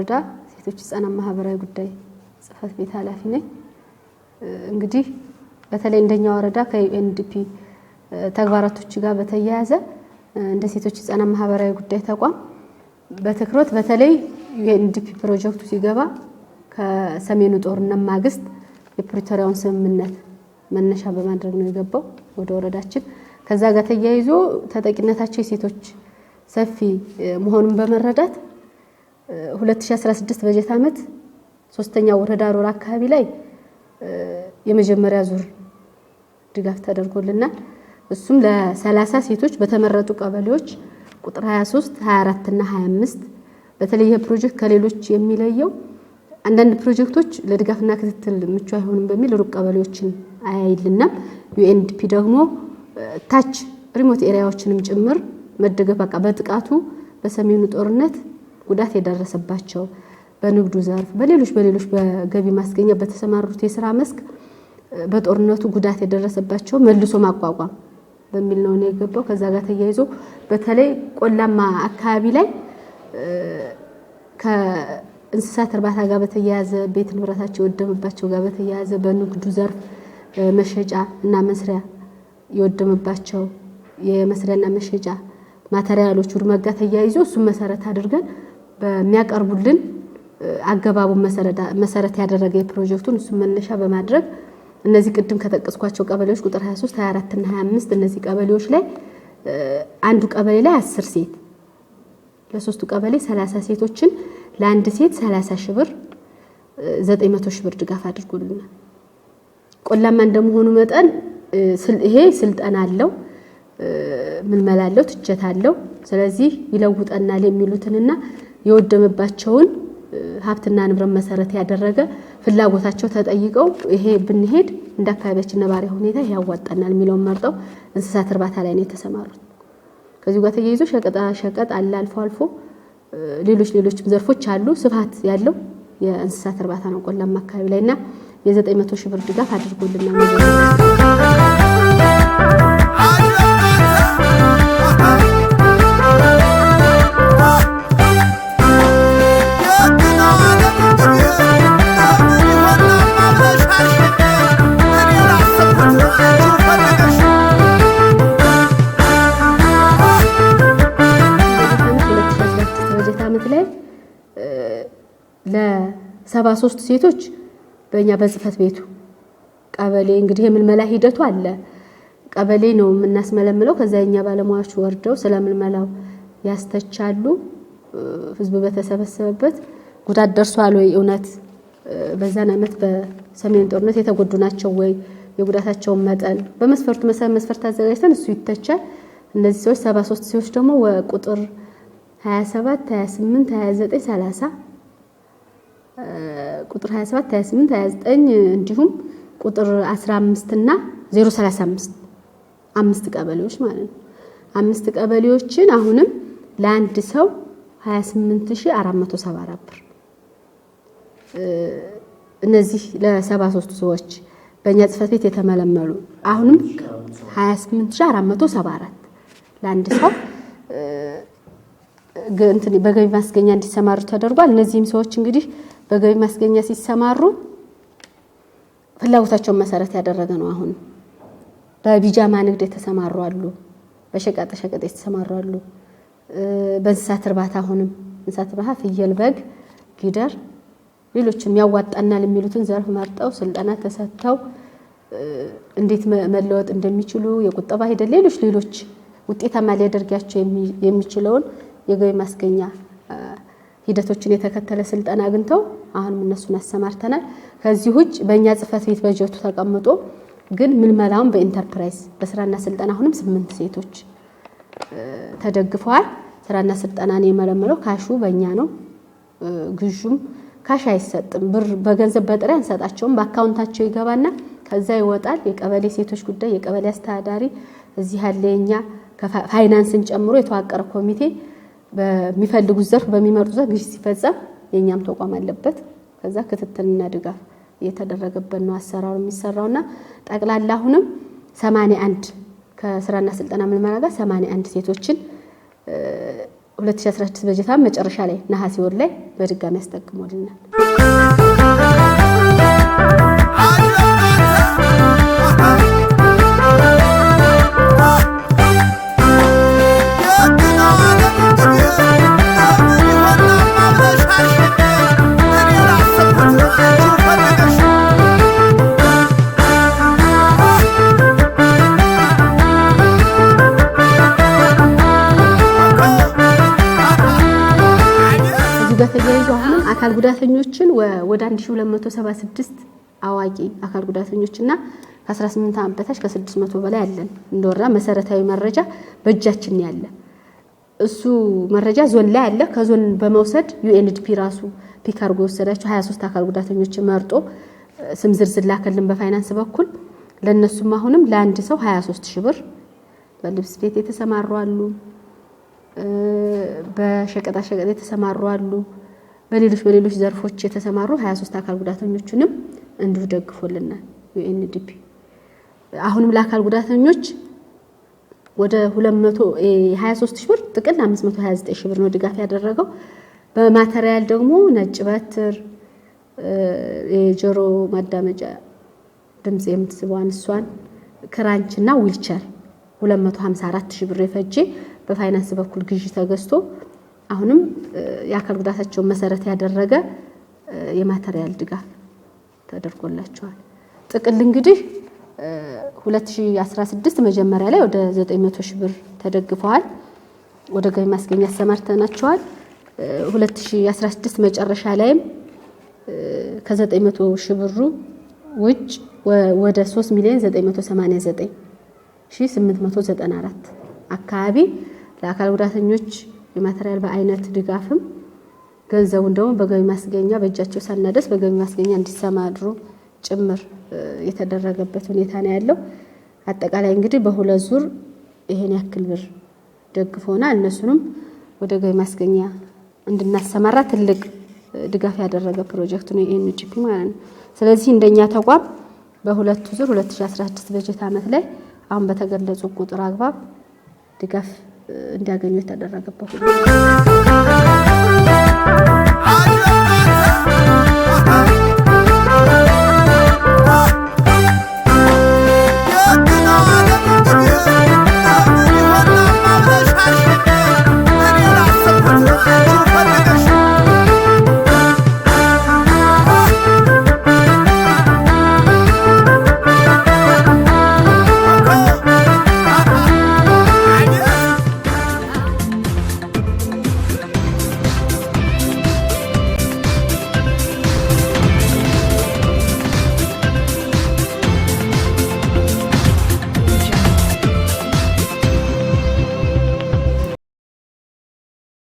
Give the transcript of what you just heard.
ወረዳ ሴቶች ህፃናት ማህበራዊ ጉዳይ ጽፈት ቤት ኃላፊ ነኝ። እንግዲህ በተለይ እንደኛ ወረዳ ከዩኤንዲፒ ተግባራቶች ጋር በተያያዘ እንደ ሴቶች ህፃናት ማህበራዊ ጉዳይ ተቋም በትኩረት በተለይ ዩኤንዲፒ ፕሮጀክቱ ሲገባ ከሰሜኑ ጦርነት ማግስት የፕሪቶሪያውን ስምምነት መነሻ በማድረግ ነው የገባው ወደ ወረዳችን። ከዛ ጋር ተያይዞ ተጠቂነታቸው የሴቶች ሰፊ መሆኑን በመረዳት 2016 በጀት ዓመት ሶስተኛው ወረዳ ሮራ አካባቢ ላይ የመጀመሪያ ዙር ድጋፍ ተደርጎልናል። እሱም ለ30 ሴቶች በተመረጡ ቀበሌዎች ቁጥር 23 24 እና 25 በተለይ የፕሮጀክት ከሌሎች የሚለየው አንዳንድ ፕሮጀክቶች ለድጋፍና ክትትል ምቹ አይሆንም በሚል ሩቅ ቀበሌዎችን አያይልናል። ዩኤንዲፒ ደግሞ ታች ሪሞት ኤሪያዎችንም ጭምር መደገፍ በቃ በጥቃቱ በሰሜኑ ጦርነት ጉዳት የደረሰባቸው በንግዱ ዘርፍ በሌሎች በገቢ ማስገኛ በተሰማሩት የሥራ መስክ በጦርነቱ ጉዳት የደረሰባቸው መልሶ ማቋቋም በሚል ነው የገባው። ከዛ ጋር ተያይዞ በተለይ ቆላማ አካባቢ ላይ ከእንስሳት እርባታ ጋር በተያያዘ ቤት ንብረታቸው ወደመባቸው ጋር በተያያዘ በንግዱ ዘርፍ መሸጫ እና መስሪያ የወደመባቸው የመስሪያና መሸጫ ማቴሪያሎች ውድመት ጋር ተያይዞ እሱን መሰረት አድርገን በሚያቀርቡልን አገባቡ መሰረት ያደረገ የፕሮጀክቱን እሱን መነሻ በማድረግ እነዚህ ቅድም ከጠቀስኳቸው ቀበሌዎች ቁጥር 23 24 እና 25 እነዚህ ቀበሌዎች ላይ አንዱ ቀበሌ ላይ 10 ሴት ለሶስቱ ቀበሌ 30 ሴቶችን ለአንድ ሴት 30 ሺህ ብር 900 ሺህ ብር ድጋፍ አድርጎልናል። ቆላማ እንደመሆኑ መጠን ይሄ ስልጠና አለው ምልመላ አለው ትጀት አለው። ስለዚህ ይለውጠናል የሚሉትንና የወደመባቸውን ሀብትና ንብረት መሰረት ያደረገ ፍላጎታቸው ተጠይቀው ይሄ ብንሄድ እንደ አካባቢያችን ነባሪ ሁኔታ ያዋጣናል የሚለውን መርጠው እንስሳት እርባታ ላይ ነው የተሰማሩት። ከዚህ ጋር ተያይዞ ሸቀጥ አለ አልፎ አልፎ ሌሎችም ዘርፎች አሉ። ስፋት ያለው የእንስሳት እርባታ ነው ቆላማ አካባቢ ላይና የ900 ሺህ ብር ድጋፍ አድርጎልናል። ለ73 ሴቶች በእኛ በጽፈት ቤቱ ቀበሌ እንግዲህ የምልመላ ሂደቱ አለ። ቀበሌ ነው የምናስመለምለው። ከዛኛ ባለሙያዎች ወርደው ስለምልመላው ያስተቻሉ። ህዝብ በተሰበሰበበት ጉዳት ደርሷል ወይ እውነት በዛን ዓመት በሰሜን ጦርነት የተጎዱ ናቸው ወይ የጉዳታቸውን መጠን በመስፈርቱ መስፈርት አዘጋጅተን እሱ ይተቻል። እነዚህ ሰዎች 73 ሰዎች ደግሞ ቁጥር 27 28 29 30 ቁጥር 27 28 29 እንዲሁም ቁጥር 15 እና 035 5 ቀበሌዎች ማለት ነው። 5 ቀበሌዎችን አሁንም ለአንድ ሰው 28474 ብር እነዚህ ለ73 ሰዎች በእኛ ጽፈት ቤት የተመለመሉ አሁንም 28474 ለአንድ ሰው በገቢ ማስገኛ እንዲሰማሩ ተደርጓል። እነዚህም ሰዎች እንግዲህ በገቢ ማስገኛ ሲሰማሩ ፍላጎታቸውን መሰረት ያደረገ ነው። አሁን በቢጃማ ንግድ የተሰማሩ አሉ፣ በሸቀጥ የተሰማሩ አሉ፣ በእንስሳት እርባታ አሁንም እንስሳት እርባታ ፍየል፣ በግ፣ ጊደር ሌሎችም ያዋጣናል የሚሉትን ዘርፍ መርጠው ስልጠና ተሰጥተው እንዴት መለወጥ እንደሚችሉ የቁጠባ ሂደት ሌሎች ውጤታማ ሊያደርጋቸው የሚችለውን የገቢ ማስገኛ ሂደቶችን የተከተለ ስልጠና አግኝተው አሁን እነሱን አሰማርተናል። ከዚህ ውጭ በእኛ ጽፈት ቤት በጀቱ ተቀምጦ ግን ምልመላውን በኢንተርፕራይዝ በስራና ስልጠና አሁንም 8 ሴቶች ተደግፈዋል። ስራና ስልጠናን የመለመለው ካሹ በእኛ ነው። ግዥም ካሽ አይሰጥም። ብር በገንዘብ በጥሬ አንሰጣቸውም። በአካውንታቸው ይገባና ከዛ ይወጣል። የቀበሌ ሴቶች ጉዳይ የቀበሌ አስተዳዳሪ እዚህ ያለ የኛ ፋይናንስን ጨምሮ የተዋቀረ ኮሚቴ በሚፈልጉት ዘርፍ በሚመርጡት ዘርፍ ግዥ ሲፈጸም የኛም ተቋም አለበት። ከዛ ክትትልና ድጋፍ እየተደረገበት ነው አሰራሩ የሚሰራውና ጠቅላላ አሁንም 81 ከስራና ስልጠና ምልመላ ጋር 81 ሴቶችን 2016 በጀት መጨረሻ ላይ ነሐሴ ወር ላይ በድጋሚ ያስጠቅሞልናል። አካል ጉዳተኞችን ወደ 1276 አዋቂ አካል ጉዳተኞችና ከ18 ዓመት በታች ከ600 በላይ አለን። እንደወራ መሰረታዊ መረጃ በእጃችን ያለ እሱ መረጃ ዞን ላይ አለ። ከዞን በመውሰድ ዩኤንዲፒ ራሱ ፒክ አርጎ ወሰዳቸው 23 አካል ጉዳተኞችን መርጦ ስም ዝርዝር ላከልን በፋይናንስ በኩል። ለነሱም አሁንም ለአንድ ሰው 23000 ብር በልብስ ቤት የተሰማሩ አሉ፣ በሸቀጣ ሸቀጥ የተሰማሩ አሉ፣ በሌሎች ዘርፎች የተሰማሩ 23 አካል ጉዳተኞችንም እንዲሁ ደግፎልናል ዩኤንዲፒ። አሁንም ለአካል ጉዳተኞች ወደ 223,000 ብር ጥቅል 529,000 ብር ነው ድጋፍ ያደረገው። በማቴሪያል ደግሞ ነጭ በትር፣ የጆሮ ማዳመጫ ድምጽ የምትስበዋን እሷን፣ ክራንችና ዊልቸር 254,000 ብር የፈጀ በፋይናንስ በኩል ግዢ ተገዝቶ አሁንም የአካል ጉዳታቸውን መሰረት ያደረገ የማቴሪያል ድጋፍ ተደርጎላቸዋል። ጥቅል እንግዲህ 2016 መጀመሪያ ላይ ወደ 900,000 ብር ተደግፈዋል። ወደ ገቢ ማስገኛ አሰማርተናቸዋል። 2016 መጨረሻ ላይም ከ900,000 ብሩ ውጭ ወደ 3,989,894 አካባቢ ለአካል ጉዳተኞች የማቴሪያል በአይነት ድጋፍም ገንዘቡን ደግሞ በገቢ ማስገኛ በእጃቸው ሳናደስ በገቢ ማስገኛ እንዲሰማሩ ጭምር የተደረገበት ሁኔታ ነው ያለው። አጠቃላይ እንግዲህ በሁለት ዙር ይሄን ያክል ብር ደግፎናል። እነሱንም ወደ ገቢ ማስገኛ እንድናሰማራ ትልቅ ድጋፍ ያደረገ ፕሮጀክት ነው ዩኤንዲፒ ማለት ነው። ስለዚህ እንደኛ ተቋም በሁለቱ ዙር 2016 በጀት ዓመት ላይ አሁን በተገለጹ ቁጥር አግባብ ድጋፍ እንዲያገኙ የተደረገበት